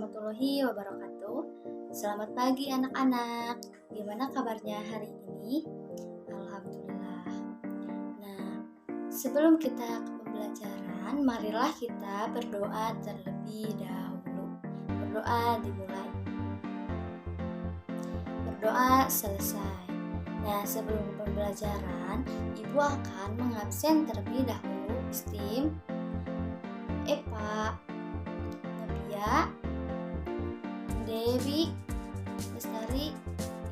warahmatullahi wabarakatuh. Selamat pagi anak-anak. Gimana kabarnya hari ini? Alhamdulillah. Nah, sebelum kita ke pembelajaran, marilah kita berdoa terlebih dahulu. Berdoa dimulai. Berdoa selesai. Nah, sebelum pembelajaran, Ibu akan mengabsen terlebih dahulu STEAM, Epa, Nabia, Dewi, Lestari.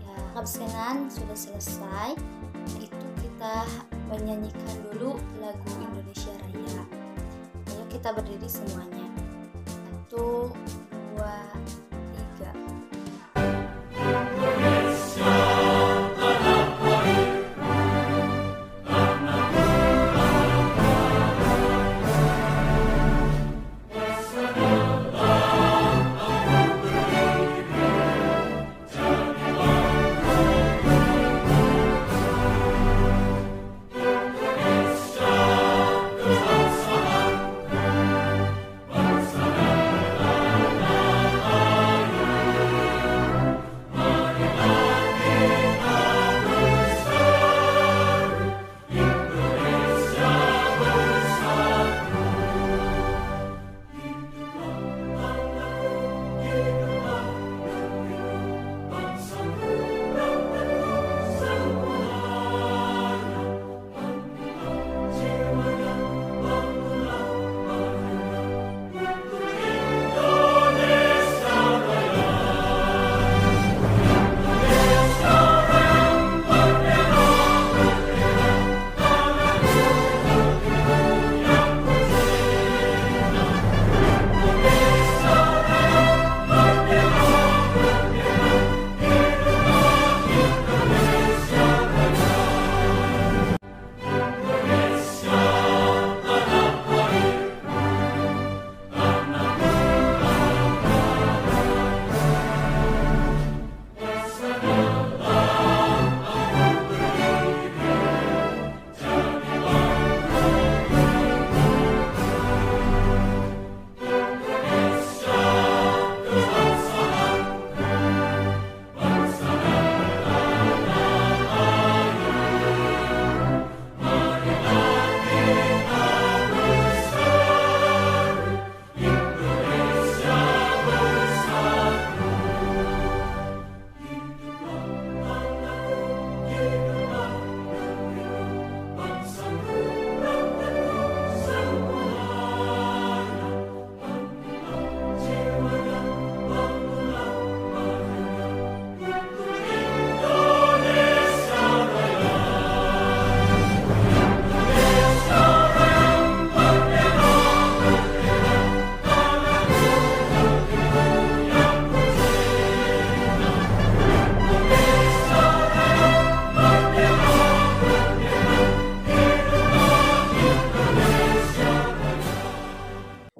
Ya, absenan sudah selesai. Itu kita menyanyikan dulu lagu Indonesia Raya. Ayo kita berdiri semuanya. 1, 2, 3.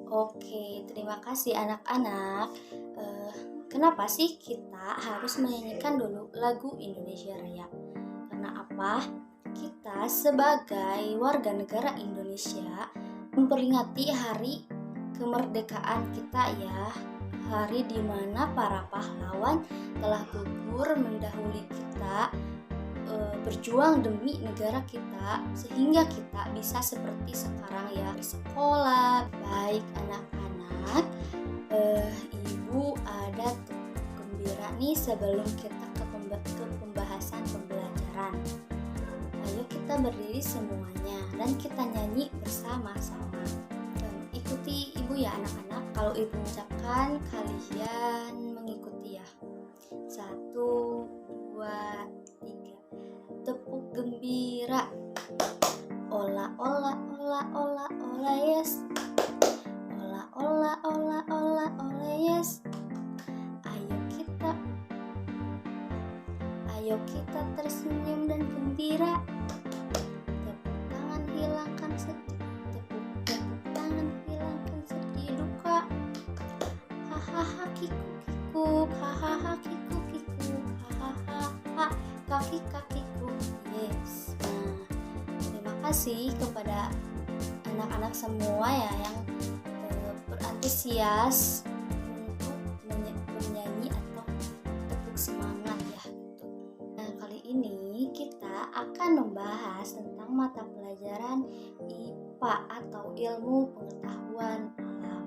Oke, terima kasih anak-anak. Kenapa sih kita harus menyanyikan dulu lagu Indonesia Raya? Karena apa? Kita sebagai warga negara Indonesia memperingati hari kemerdekaan kita ya. Hari di mana para pahlawan telah gugur mendahului kita, berjuang demi negara kita sehingga kita bisa seperti sekarang ya, sekolah. Baik anak-anak, Ibu ada gembira nih sebelum kita ke pembahasan pembelajaran. Ayo kita berdiri semuanya dan kita nyanyi bersama-sama. Ikuti Ibu ya anak-anak. Kalau Ibu ucapkan, kalian mengikuti ya. 1, 2, 3. Tepuk gembira. Ola ola ola ola ola yes. Ola ola ola ola ola yes. Ayo kita tersenyum dan gembira. Tepuk tangan hilangkan sedih. Tepuk tangan hilangkan sedih duka. Hahaha kiku kiku. Hahaha kiku kiku. Hahaha kaki kakiku. Yes. Nah, terima kasih kepada anak-anak semua ya yang berantusias untuk akan membahas tentang mata pelajaran IPA atau ilmu pengetahuan alam.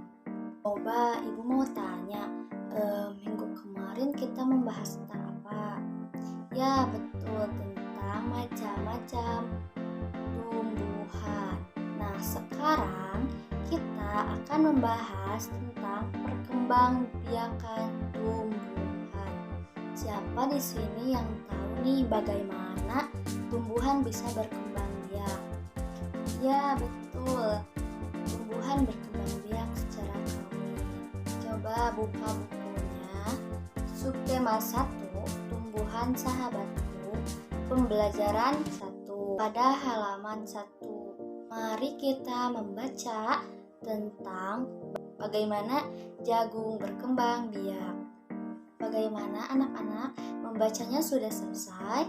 Coba ibu mau tanya, minggu kemarin kita membahas tentang apa? Ya betul, tentang macam-macam tumbuhan. Nah sekarang kita akan membahas tentang perkembangbiakan tumbuhan. Siapa di sini yang tahu nih bagaimana tumbuhan bisa berkembang biak? Ya betul, tumbuhan berkembang biak secara alami. Coba buka bukunya, subtema 1, tumbuhan sahabatku, pembelajaran 1, pada halaman 1. Mari kita membaca tentang bagaimana jagung berkembang biak. Bagaimana anak-anak, membacanya sudah selesai?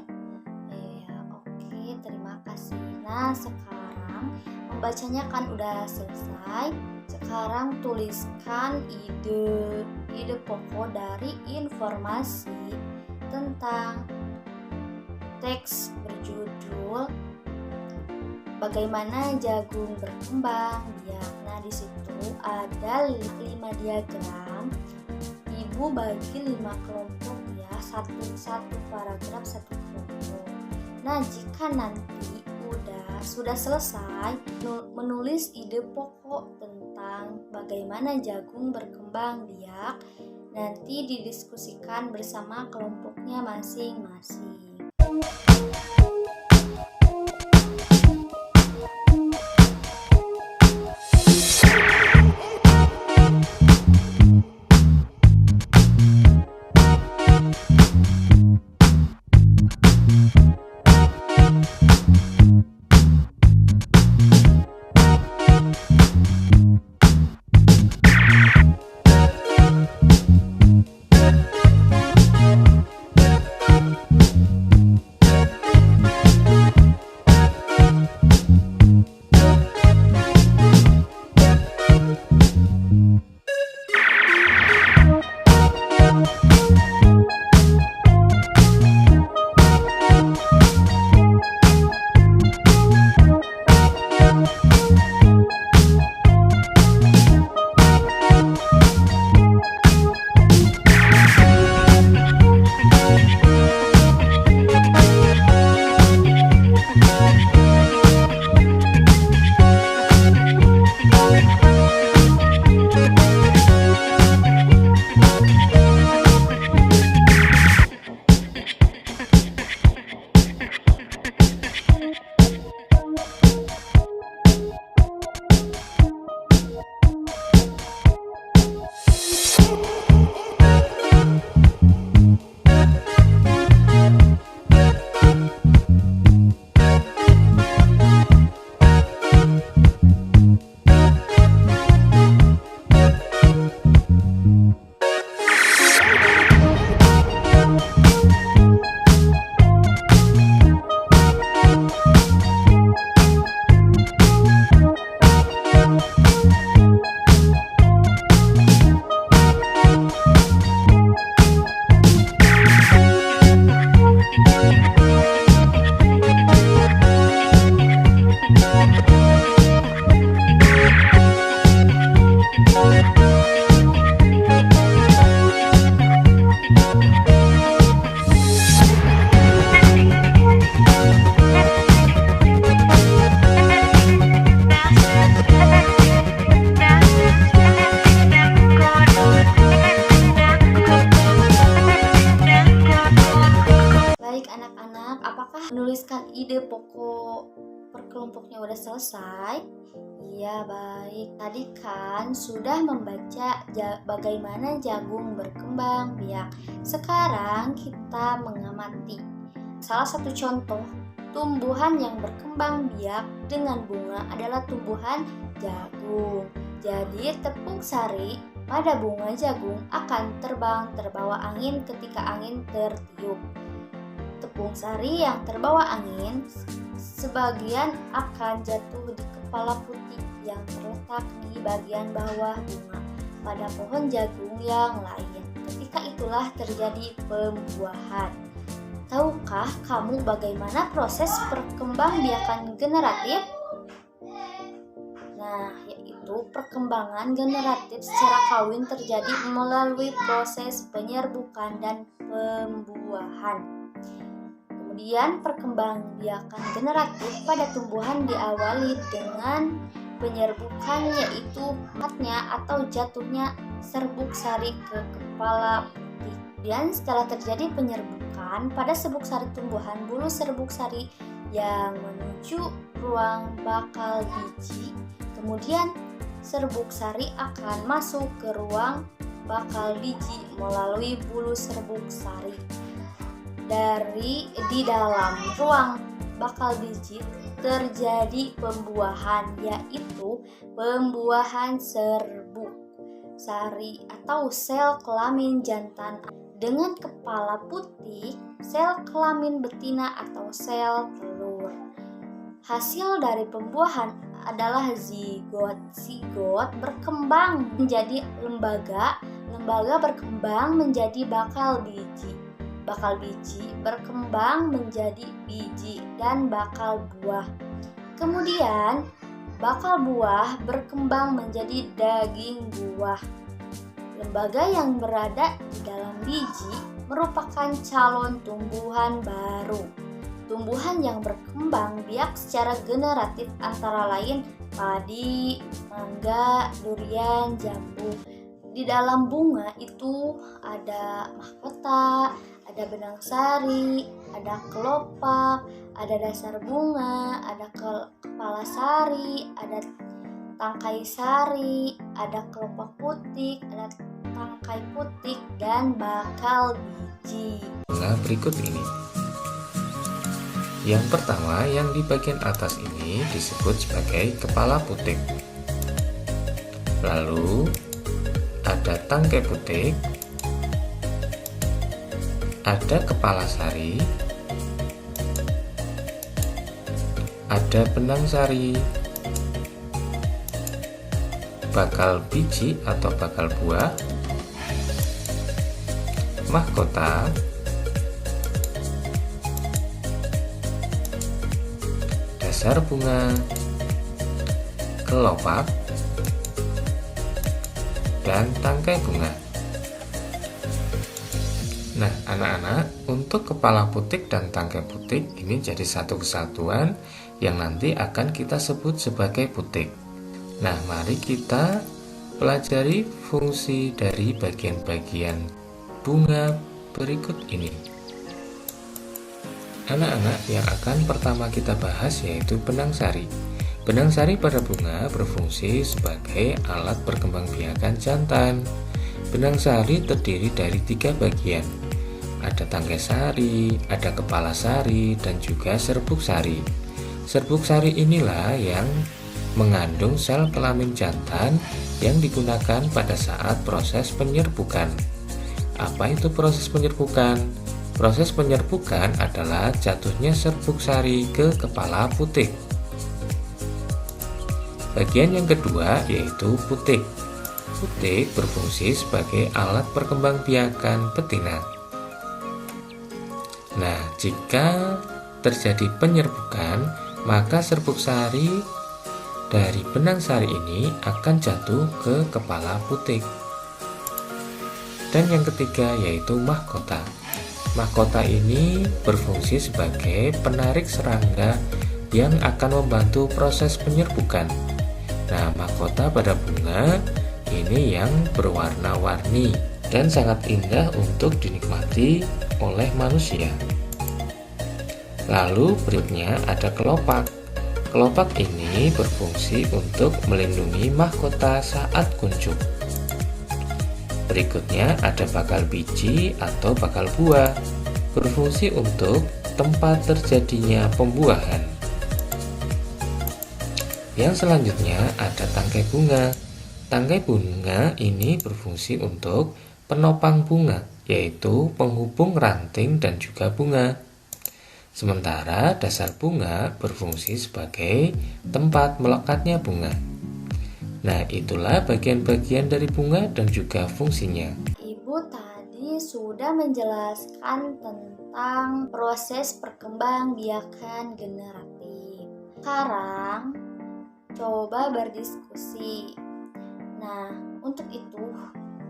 Oke, terima kasih. Nah, sekarang membacanya kan udah selesai. Sekarang tuliskan ide pokok dari informasi tentang teks berjudul Bagaimana Jagung Berkembang Biak. Nah, di situ ada 5 diagram. Ibu bagi 5 kelompok ya, satu paragraf satu kelompok. Nah, jika nanti sudah selesai menulis ide pokok tentang bagaimana jagung berkembang biak, nanti didiskusikan bersama kelompoknya masing-masing. Menuliskan ide pokok per kelompoknya udah selesai? Iya, baik. Tadi kan sudah membaca bagaimana jagung berkembang biak. Sekarang kita mengamati salah satu contoh tumbuhan yang berkembang biak dengan bunga adalah tumbuhan jagung. Jadi tepung sari pada bunga jagung akan terbang terbawa angin ketika angin tertiup. Tepung sari yang terbawa angin sebagian akan jatuh di kepala putih yang terletak di bagian bawah bunga pada pohon jagung yang lain. Ketika itulah terjadi pembuahan. Tahukah kamu bagaimana proses perkembangbiakan generatif? Nah, yaitu perkembangan generatif secara kawin terjadi melalui proses penyerbukan dan pembuahan. Kemudian perkembangbiakan generatif pada tumbuhan diawali dengan penyerbukan, yaitu matnya atau jatuhnya serbuk sari ke kepala putih. Dan setelah terjadi penyerbukan pada serbuk sari tumbuhan, bulu serbuk sari yang menuju ruang bakal biji. Kemudian serbuk sari akan masuk ke ruang bakal biji melalui bulu serbuk sari. Di dalam ruang bakal biji terjadi pembuahan, yaitu pembuahan serbuk sari atau sel kelamin jantan dengan kepala putih, sel kelamin betina atau sel telur. Hasil dari pembuahan adalah zigot. Zigot berkembang menjadi lembaga, lembaga berkembang menjadi bakal biji. Bakal biji berkembang menjadi biji dan bakal buah. Kemudian bakal buah berkembang menjadi daging buah. Lembaga yang berada di dalam biji merupakan calon tumbuhan baru. Tumbuhan yang berkembang biak secara generatif antara lain padi, mangga, durian, jambu. Di dalam bunga itu ada mahkota, ada benang sari, ada kelopak, ada dasar bunga, ada kepala sari, ada tangkai sari, ada kelopak putih, ada tangkai putih, dan bakal biji. Nah, berikut ini. Yang pertama, yang di bagian atas ini disebut sebagai kepala putik. Lalu ada tangkai putik, ada kepala sari, ada benang sari, bakal biji atau bakal buah, mahkota, dasar bunga, kelopak, dan tangkai bunga. Nah, anak-anak, untuk kepala putik dan tangkai putik ini jadi satu kesatuan yang nanti akan kita sebut sebagai putik. Nah, mari kita pelajari fungsi dari bagian-bagian bunga berikut ini. Anak-anak, yang akan pertama kita bahas yaitu benang sari. Benang sari pada bunga berfungsi sebagai alat perkembangbiakan jantan. Benang sari terdiri dari 3 bagian. Ada tangkai sari, ada kepala sari, dan juga serbuk sari. Serbuk sari inilah yang mengandung sel kelamin jantan yang digunakan pada saat proses penyerbukan. Apa itu proses penyerbukan? Proses penyerbukan adalah jatuhnya serbuk sari ke kepala putik. Bagian yang kedua yaitu putik. Putik berfungsi sebagai alat perkembangbiakan betina. Nah, jika terjadi penyerbukan, maka serbuk sari dari benang sari ini akan jatuh ke kepala putik. Dan yang ketiga yaitu mahkota. Mahkota ini berfungsi sebagai penarik serangga yang akan membantu proses penyerbukan. Nah, mahkota pada bunga ini yang berwarna-warni dan sangat indah untuk dinikmati oleh manusia. Lalu berikutnya ada kelopak. Kelopak ini berfungsi untuk melindungi mahkota saat kuncup. Berikutnya ada bakal biji atau bakal buah, berfungsi untuk tempat terjadinya pembuahan. Yang selanjutnya ada tangkai bunga. Tangkai bunga ini berfungsi untuk penopang bunga, yaitu penghubung ranting dan juga bunga. Sementara dasar bunga berfungsi sebagai tempat melekatnya bunga. Nah, itulah bagian-bagian dari bunga dan juga fungsinya. Ibu tadi sudah menjelaskan tentang tentang proses perkembangbiakan generatif. Sekarang coba berdiskusi. Nah, untuk itu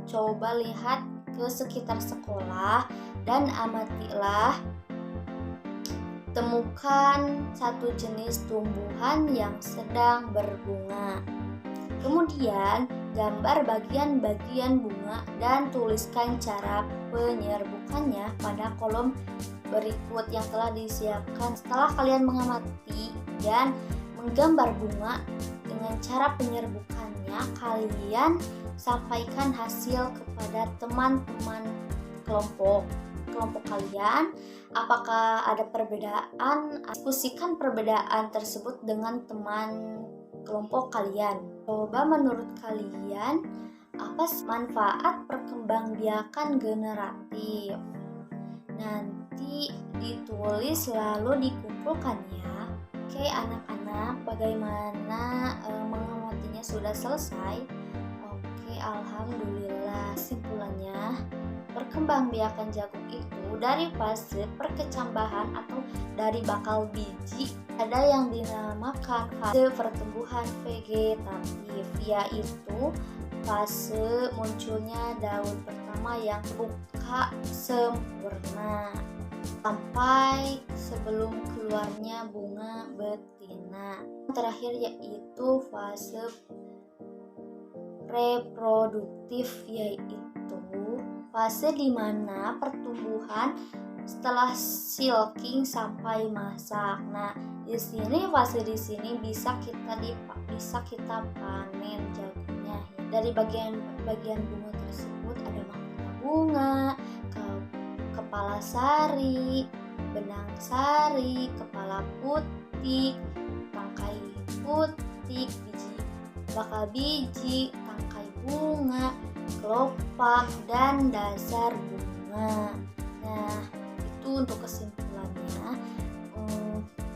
coba lihat ke sekitar sekolah dan amatilah. Temukan satu jenis tumbuhan yang sedang berbunga. Kemudian gambar bagian-bagian bunga dan tuliskan cara penyerbukannya pada kolom berikut yang telah disiapkan. Setelah kalian mengamati dan menggambar bunga dengan cara penyerbukannya, kalian sampaikan hasil kepada teman-teman kelompok kalian. Apakah ada perbedaan? Diskusikan perbedaan tersebut dengan teman kelompok kalian. Coba menurut kalian apa manfaat perkembangbiakan generatif? Nanti ditulis lalu dikumpulkan ya. Oke anak-anak, bagaimana mengamatinya sudah selesai? Oke, alhamdulillah. Kesimpulannya, perkembangbiakan jagung itu dari fase perkecambahan atau dari bakal biji, ada yang dinamakan fase pertumbuhan vegetatif, yaitu fase munculnya daun pertama yang terbuka sempurna sampai sebelum keluarnya bunga betina. Terakhir yaitu fase reproduktif, yaitu fase di mana pertumbuhan setelah silking sampai masak. Nah, fase di sini bisa kita panen jagungnya. Dari bagian bunga tersebut ada mahkota bunga, kepala sari, benang sari, kepala putih, tangkai putih, bakal biji, tangkai bunga, kelopak, dan dasar bunga. Nah, itu untuk kesimpulannya.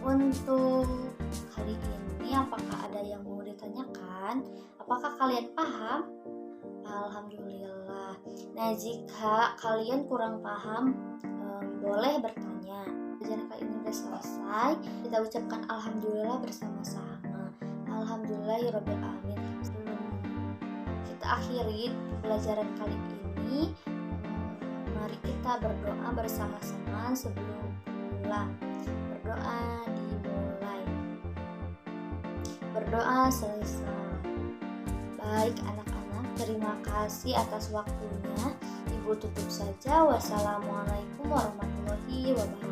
Untuk kali ini apakah ada yang mau ditanyakan? Apakah kalian paham? Alhamdulillah. Nah, jika kalian kurang paham, boleh bertanya. Pelajaran kali ini sudah selesai. Kita ucapkan alhamdulillah bersama-sama. Alhamdulillahirabbil alamin. Sebelum kita akhiri pelajaran kali ini, mari kita berdoa bersama-sama sebelum pulang. Berdoa dimulai. Berdoa selesai. Baik anak-anak, terima kasih atas waktunya. Ibu tutup saja. Wassalamualaikum warahmatullahi wabarakatuh.